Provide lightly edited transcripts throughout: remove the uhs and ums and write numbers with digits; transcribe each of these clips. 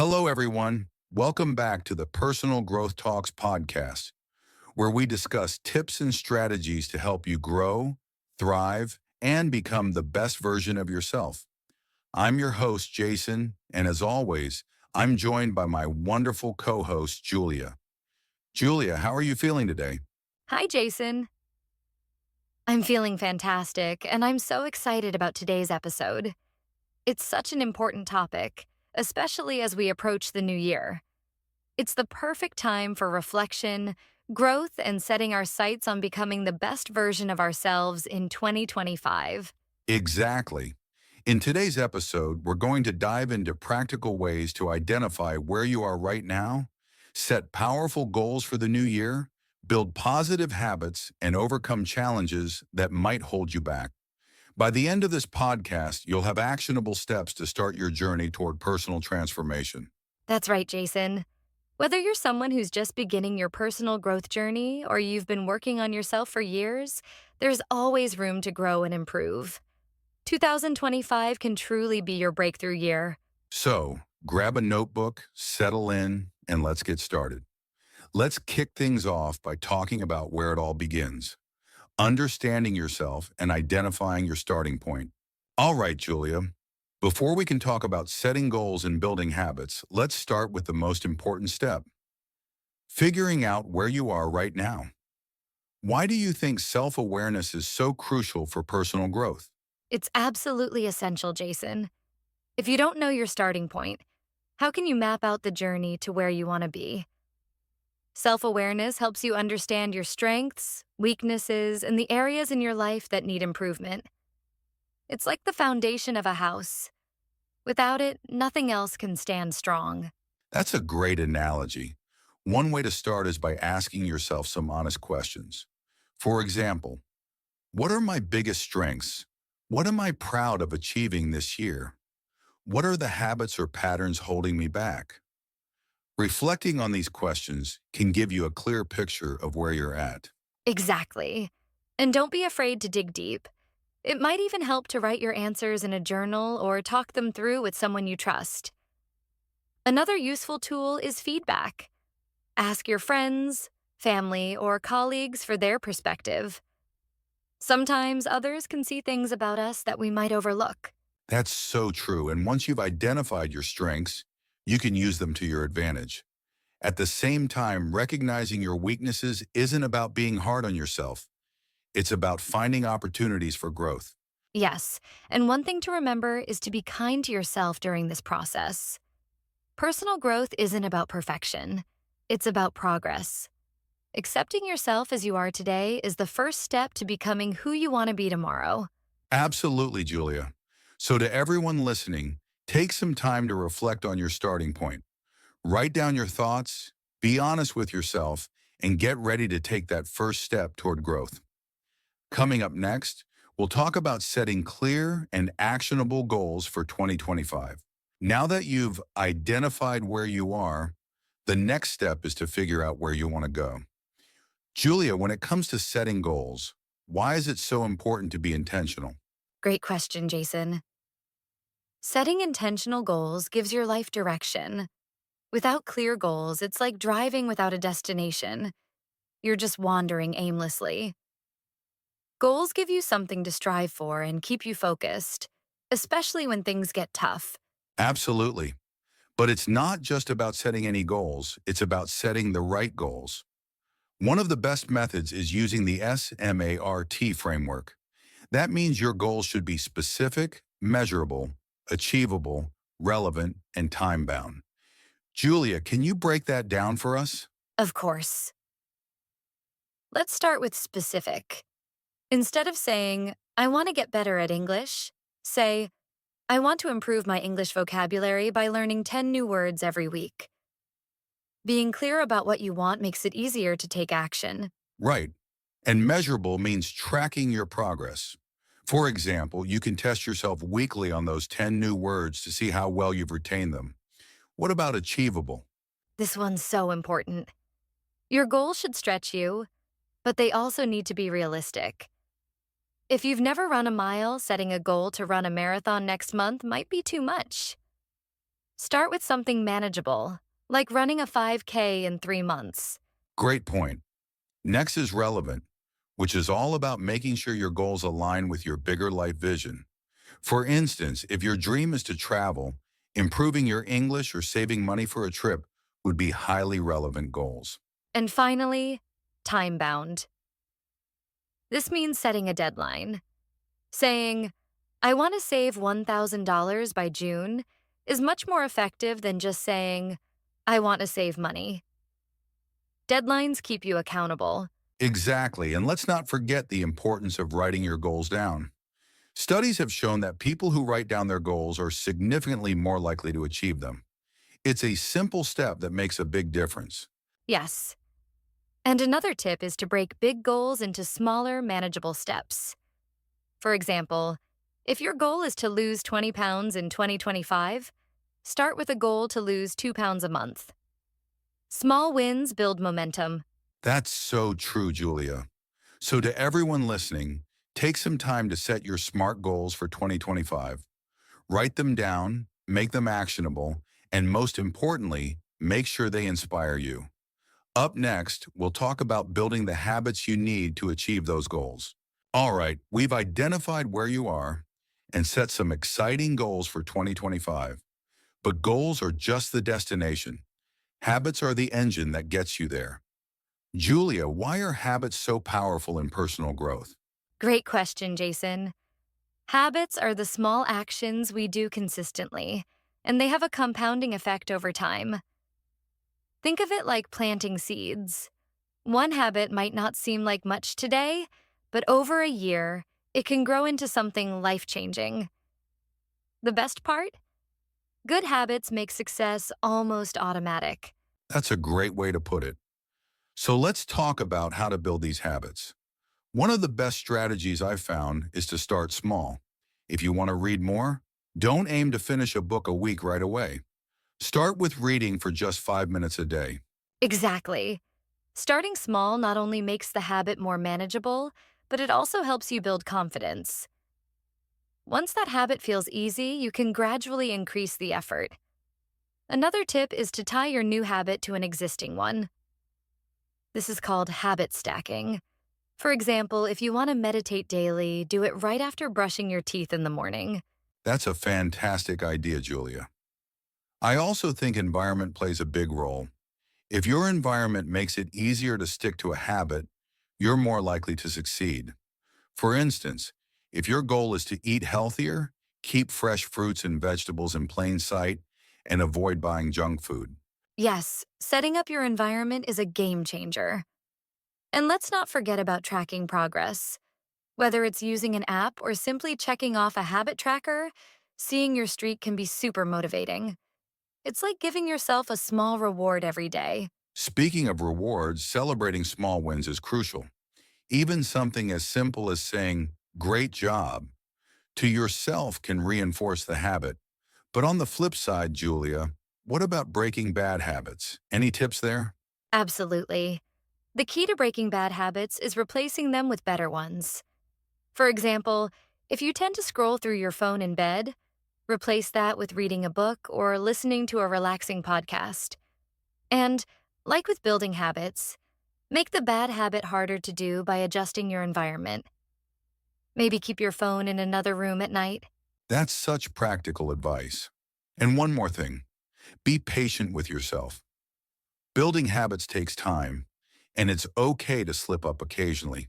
Hello, everyone. Welcome back to the Personal Growth Talks podcast, where we discuss tips and strategies to help you grow, thrive, and become the best version of yourself. I'm your host, Jason, and as always, I'm joined by my wonderful co-host, Julia. Julia, how are you feeling today? Hi, Jason. I'm feeling fantastic, and I'm so excited about today's episode. It's such an important topic, especially as we approach the new year. It's the perfect time for reflection, growth, and setting our sights on becoming the best version of ourselves in 2025. Exactly. In today's episode, we're going to dive into practical ways to identify where you are right now, set powerful goals for the new year, build positive habits, and overcome challenges that might hold you back. By the end of this podcast, you'll have actionable steps to start your journey toward personal transformation. That's right, Jason. Whether you're someone who's just beginning your personal growth journey or you've been working on yourself for years, there's always room to grow and improve. 2025 can truly be your breakthrough year. So, grab a notebook, settle in, and let's get started. Let's kick things off by talking about where it all begins, understanding yourself and identifying your starting point. All right, Julia, before we can talk about setting goals and building habits, let's start with the most important step, figuring out where you are right now. Why do you think self-awareness is so crucial for personal growth? It's absolutely essential, Jason. If you don't know your starting point, how can you map out the journey to where you want to be? Self awareness helps you understand your strengths, weaknesses, and the areas in your life that need improvement. It's like the foundation of a house. Without it, nothing else can stand strong. That's a great analogy. One way to start is by asking yourself some honest questions. For example, what are my biggest strengths? What am I proud of achieving this year? What are the habits or patterns holding me back? Reflecting on these questions can give you a clear picture of where you're at. Exactly. And don't be afraid to dig deep. It might even help to write your answers in a journal or talk them through with someone you trust. Another useful tool is feedback. Ask your friends, family, or colleagues for their perspective. Sometimes others can see things about us that we might overlook. That's so true. And once you've identified your strengths, you can use them to your advantage. At the same time, recognizing your weaknesses isn't about being hard on yourself. It's about finding opportunities for growth. Yes, and one thing to remember is to be kind to yourself during this process. Personal growth isn't about perfection, it's about progress. Accepting yourself as you are today is the first step to becoming who you want to be tomorrow. Absolutely, Julia. So to everyone listening, take some time to reflect on your starting point. Write down your thoughts, be honest with yourself, and get ready to take that first step toward growth. Coming up next, we'll talk about setting clear and actionable goals for 2025. Now that you've identified where you are, the next step is to figure out where you want to go. Julia, when it comes to setting goals, why is it so important to be intentional? Great question, Jason. Setting intentional goals gives your life direction. Without clear goals, it's like driving without a destination. You're just wandering aimlessly. Goals give you something to strive for and keep you focused, especially when things get tough. Absolutely. But it's not just about setting any goals, it's about setting the right goals. One of the best methods is using the SMART framework. That means your goals should be specific, measurable, achievable, relevant, and time-bound. Julia, can you break that down for us? Of course. Let's start with specific. Instead of saying, I want to get better at English, say, I want to improve my English vocabulary by learning 10 new words every week. Being clear about what you want makes it easier to take action. Right. And measurable means tracking your progress. For example, you can test yourself weekly on those 10 new words to see how well you've retained them. What about achievable? This one's so important. Your goals should stretch you, but they also need to be realistic. If you've never run a mile, setting a goal to run a marathon next month might be too much. Start with something manageable, like running a 5K in 3 months. Great point. Next is relevant, which is all about making sure your goals align with your bigger life vision. For instance, if your dream is to travel, improving your English or saving money for a trip would be highly relevant goals. And finally, time bound. This means setting a deadline. Saying, I want to save $1,000 by June is much more effective than just saying, I want to save money. Deadlines keep you accountable. Exactly, and let's not forget the importance of writing your goals down. Studies have shown that people who write down their goals are significantly more likely to achieve them. It's a simple step that makes a big difference. Yes. And another tip is to break big goals into smaller, manageable steps. For example, if your goal is to lose 20 pounds in 2025, start with a goal to lose 2 pounds a month. Small wins build momentum. That's so true, Julia. So to everyone listening, take some time to set your SMART goals for 2025. Write them down, make them actionable, and most importantly, make sure they inspire you. Up next, we'll talk about building the habits you need to achieve those goals. All right, we've identified where you are and set some exciting goals for 2025. But goals are just the destination. Habits are the engine that gets you there. Julia, why are habits so powerful in personal growth? Great question, Jason. Habits are the small actions we do consistently, and they have a compounding effect over time. Think of it like planting seeds. One habit might not seem like much today, but over a year, it can grow into something life-changing. The best part? Good habits make success almost automatic. That's a great way to put it. So let's talk about how to build these habits. One of the best strategies I've found is to start small. If you want to read more, don't aim to finish a book a week right away. Start with reading for just 5 minutes a day. Exactly. Starting small not only makes the habit more manageable, but it also helps you build confidence. Once that habit feels easy, you can gradually increase the effort. Another tip is to tie your new habit to an existing one. This is called habit stacking. For example, if you want to meditate daily, do it right after brushing your teeth in the morning. That's a fantastic idea, Julia. I also think environment plays a big role. If your environment makes it easier to stick to a habit, you're more likely to succeed. For instance, if your goal is to eat healthier, keep fresh fruits and vegetables in plain sight, and avoid buying junk food. Yes, setting up your environment is a game changer. And let's not forget about tracking progress. Whether it's using an app or simply checking off a habit tracker, seeing your streak can be super motivating. It's like giving yourself a small reward every day. Speaking of rewards, celebrating small wins is crucial. Even something as simple as saying, "Great job," to yourself can reinforce the habit. But on the flip side, Julia, what about breaking bad habits? Any tips there? Absolutely. The key to breaking bad habits is replacing them with better ones. For example, if you tend to scroll through your phone in bed, replace that with reading a book or listening to a relaxing podcast. And, like with building habits, make the bad habit harder to do by adjusting your environment. Maybe keep your phone in another room at night. That's such practical advice. And one more thing, be patient with yourself. Building habits takes time, and it's okay to slip up occasionally.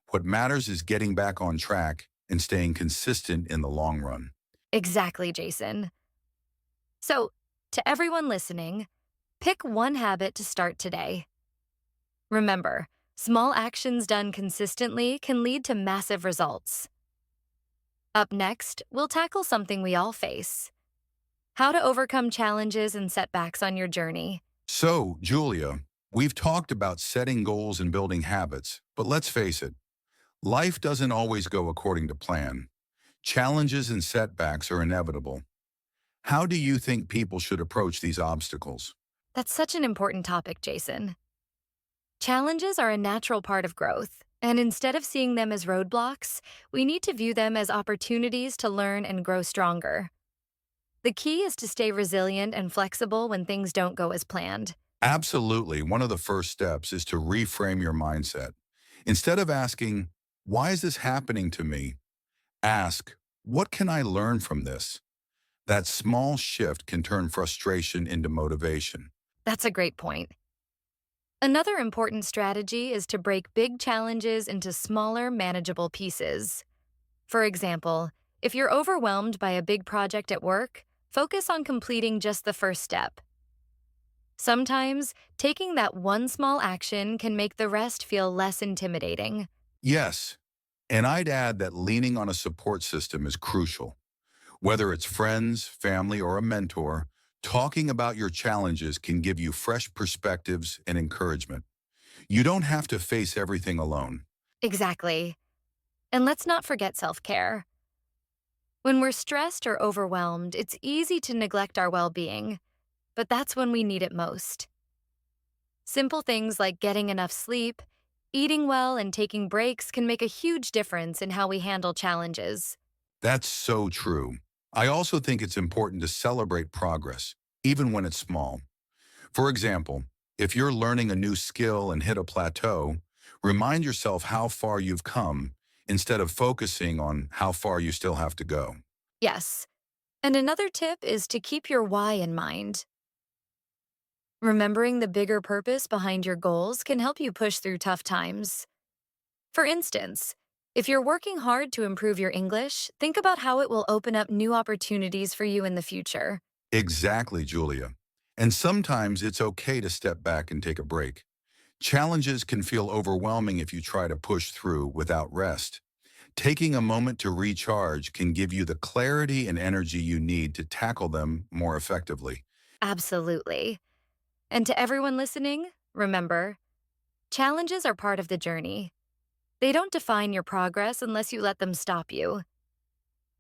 What matters is getting back on track and staying consistent in the long run. Exactly, Jason. So, to everyone listening, pick one habit to start today. Remember, small actions done consistently can lead to massive results. Up next, we'll tackle something we all face: how to overcome challenges and setbacks on your journey. So, Julia, we've talked about setting goals and building habits, but let's face it, life doesn't always go according to plan. Challenges and setbacks are inevitable. How do you think people should approach these obstacles? That's such an important topic, Jason. Challenges are a natural part of growth, and instead of seeing them as roadblocks, we need to view them as opportunities to learn and grow stronger. The key is to stay resilient and flexible when things don't go as planned. Absolutely. One of the first steps is to reframe your mindset. Instead of asking, why is this happening to me? Ask, what can I learn from this? That small shift can turn frustration into motivation. That's a great point. Another important strategy is to break big challenges into smaller, manageable pieces. For example, if you're overwhelmed by a big project at work, focus on completing just the first step. Sometimes, taking that one small action can make the rest feel less intimidating. Yes, and I'd add that leaning on a support system is crucial. Whether it's friends, family, or a mentor, talking about your challenges can give you fresh perspectives and encouragement. You don't have to face everything alone. Exactly. And let's not forget self care. When we're stressed or overwhelmed, it's easy to neglect our well being, but that's when we need it most. Simple things like getting enough sleep, eating well, and taking breaks can make a huge difference in how we handle challenges. That's so true. I also think it's important to celebrate progress, even when it's small. For example, if you're learning a new skill and hit a plateau, remind yourself how far you've come instead of focusing on how far you still have to go. Yes. And another tip is to keep your why in mind. Remembering the bigger purpose behind your goals can help you push through tough times. For instance, if you're working hard to improve your English, think about how it will open up new opportunities for you in the future. Exactly, Julia. And sometimes it's okay to step back and take a break. Challenges can feel overwhelming if you try to push through without rest. Taking a moment to recharge can give you the clarity and energy you need to tackle them more effectively. Absolutely. And to everyone listening, remember, challenges are part of the journey. They don't define your progress unless you let them stop you.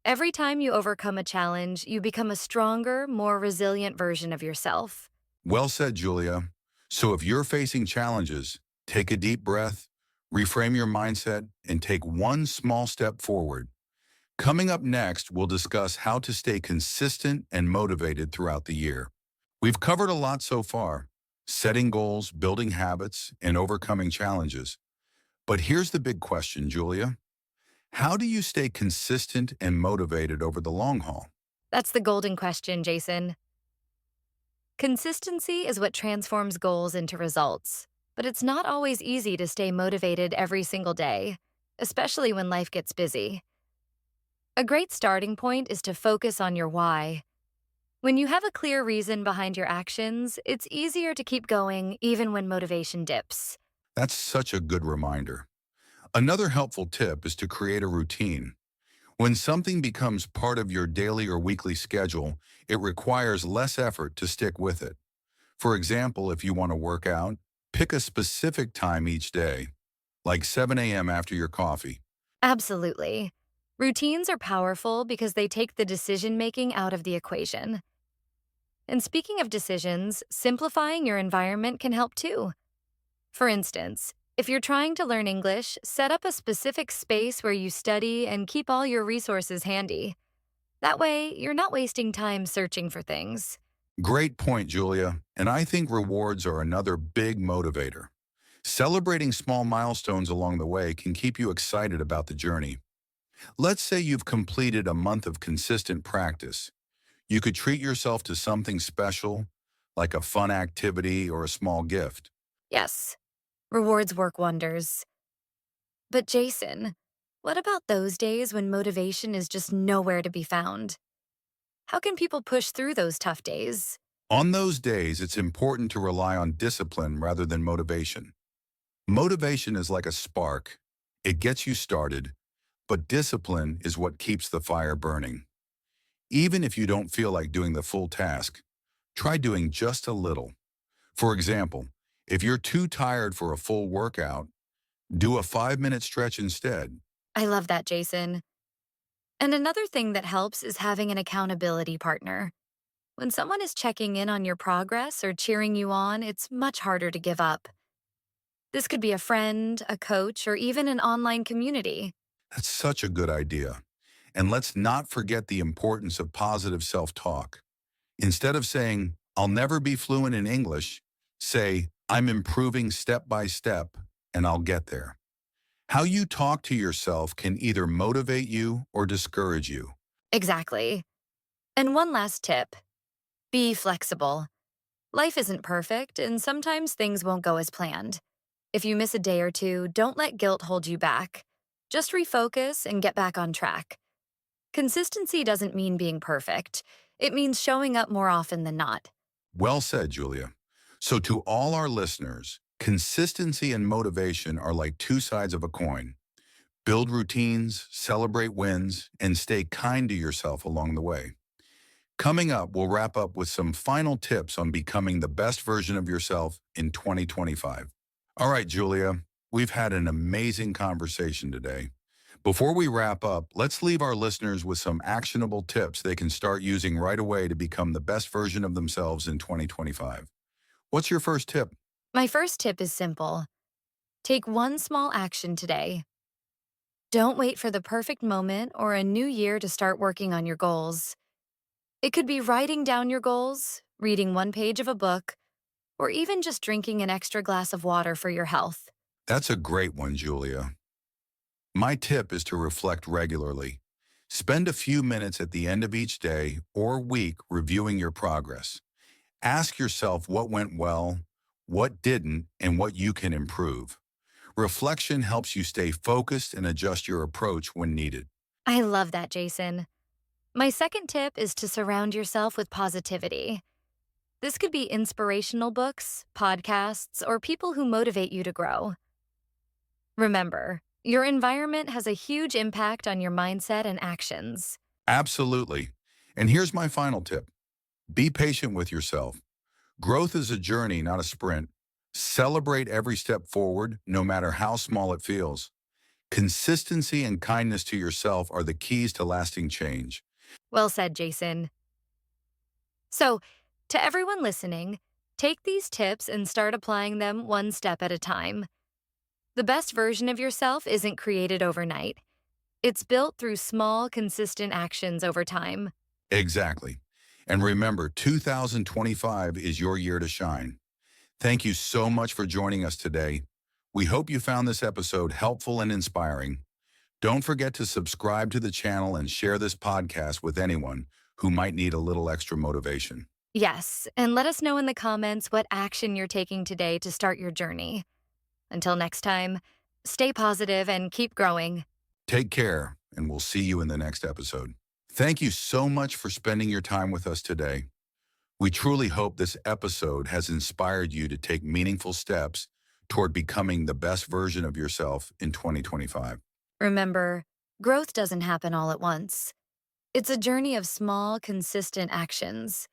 Every time you overcome a challenge, you become a stronger, more resilient version of yourself. Well said, Julia. So if you're facing challenges, take a deep breath, reframe your mindset, and take one small step forward. Coming up next, we'll discuss how to stay consistent and motivated throughout the year. We've covered a lot so far, setting goals, building habits, and overcoming challenges. But here's the big question, Julia. How do you stay consistent and motivated over the long haul? That's the golden question, Jason. Consistency is what transforms goals into results, but it's not always easy to stay motivated every single day, especially when life gets busy. A great starting point is to focus on your why. When you have a clear reason behind your actions, it's easier to keep going even when motivation dips. That's such a good reminder. Another helpful tip is to create a routine. When something becomes part of your daily or weekly schedule, it requires less effort to stick with it. For example, if you want to work out, pick a specific time each day, like 7 a.m. after your coffee. Absolutely. Routines are powerful because they take the decision making out of the equation. And speaking of decisions, simplifying your environment can help too. For instance, if you're trying to learn English, set up a specific space where you study and keep all your resources handy. That way, you're not wasting time searching for things. Great point, Julia. And I think rewards are another big motivator. Celebrating small milestones along the way can keep you excited about the journey. Let's say you've completed a month of consistent practice. You could treat yourself to something special, like a fun activity or a small gift. Yes, rewards work wonders. But Jason, what about those days when motivation is just nowhere to be found? How can people push through those tough days? On those days, it's important to rely on discipline rather than motivation. Motivation is like a spark. It gets you started, but discipline is what keeps the fire burning. Even if you don't feel like doing the full task, try doing just a little. For example, if you're too tired for a full workout, do a 5-minute stretch instead. I love that, Jason. And another thing that helps is having an accountability partner. When someone is checking in on your progress or cheering you on, it's much harder to give up. This could be a friend, a coach, or even an online community. That's such a good idea. And let's not forget the importance of positive self-talk. Instead of saying, I'll never be fluent in English, say, I'm improving step by step and I'll get there. How you talk to yourself can either motivate you or discourage you. Exactly. And one last tip, be flexible. Life isn't perfect, and sometimes things won't go as planned. If you miss a day or two, don't let guilt hold you back. Just refocus and get back on track. Consistency doesn't mean being perfect. It means showing up more often than not. Well said, Julia. So to all our listeners, consistency and motivation are like two sides of a coin. Build routines, celebrate wins, and stay kind to yourself along the way. Coming up, we'll wrap up with some final tips on becoming the best version of yourself in 2025. All right, Julia, we've had an amazing conversation today. Before we wrap up, let's leave our listeners with some actionable tips they can start using right away to become the best version of themselves in 2025. What's your first tip? My first tip is simple. Take one small action today. Don't wait for the perfect moment or a new year to start working on your goals. It could be writing down your goals, reading one page of a book, or even just drinking an extra glass of water for your health. That's a great one, Julia. My tip is to reflect regularly. Spend a few minutes at the end of each day or week reviewing your progress. Ask yourself what went well, what didn't, and what you can improve. Reflection helps you stay focused and adjust your approach when needed. I love that, Jason. My second tip is to surround yourself with positivity. This could be inspirational books, podcasts, or people who motivate you to grow. Remember, your environment has a huge impact on your mindset and actions. Absolutely. And here's my final tip. Be patient with yourself. Growth is a journey, not a sprint. Celebrate every step forward, no matter how small it feels. Consistency and kindness to yourself are the keys to lasting change. Well said, Jason. So, to everyone listening, take these tips and start applying them one step at a time. The best version of yourself isn't created overnight. It's built through small, consistent actions over time. Exactly. And remember, 2025 is your year to shine. Thank you so much for joining us today. We hope you found this episode helpful and inspiring. Don't forget to subscribe to the channel and share this podcast with anyone who might need a little extra motivation. Yes, and let us know in the comments what action you're taking today to start your journey. Until next time, stay positive and keep growing. Take care, and we'll see you in the next episode. Thank you so much for spending your time with us today. We truly hope this episode has inspired you to take meaningful steps toward becoming the best version of yourself in 2025. Remember, growth doesn't happen all at once. It's a journey of small, consistent actions.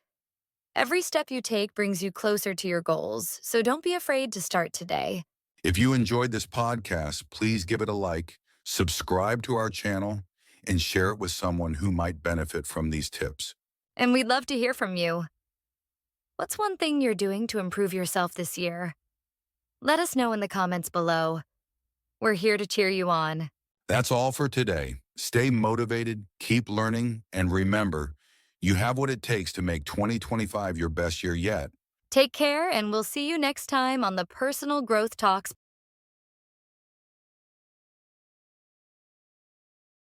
Every step you take brings you closer to your goals, so don't be afraid to start today. If you enjoyed this podcast, please give it a like, subscribe to our channel, and share it with someone who might benefit from these tips. And we'd love to hear from you. What's one thing you're doing to improve yourself this year? Let us know in the comments below. We're here to cheer you on. That's all for today. Stay motivated, keep learning, and remember, you have what it takes to make 2025 your best year yet. Take care, and we'll see you next time on the Personal Growth Talks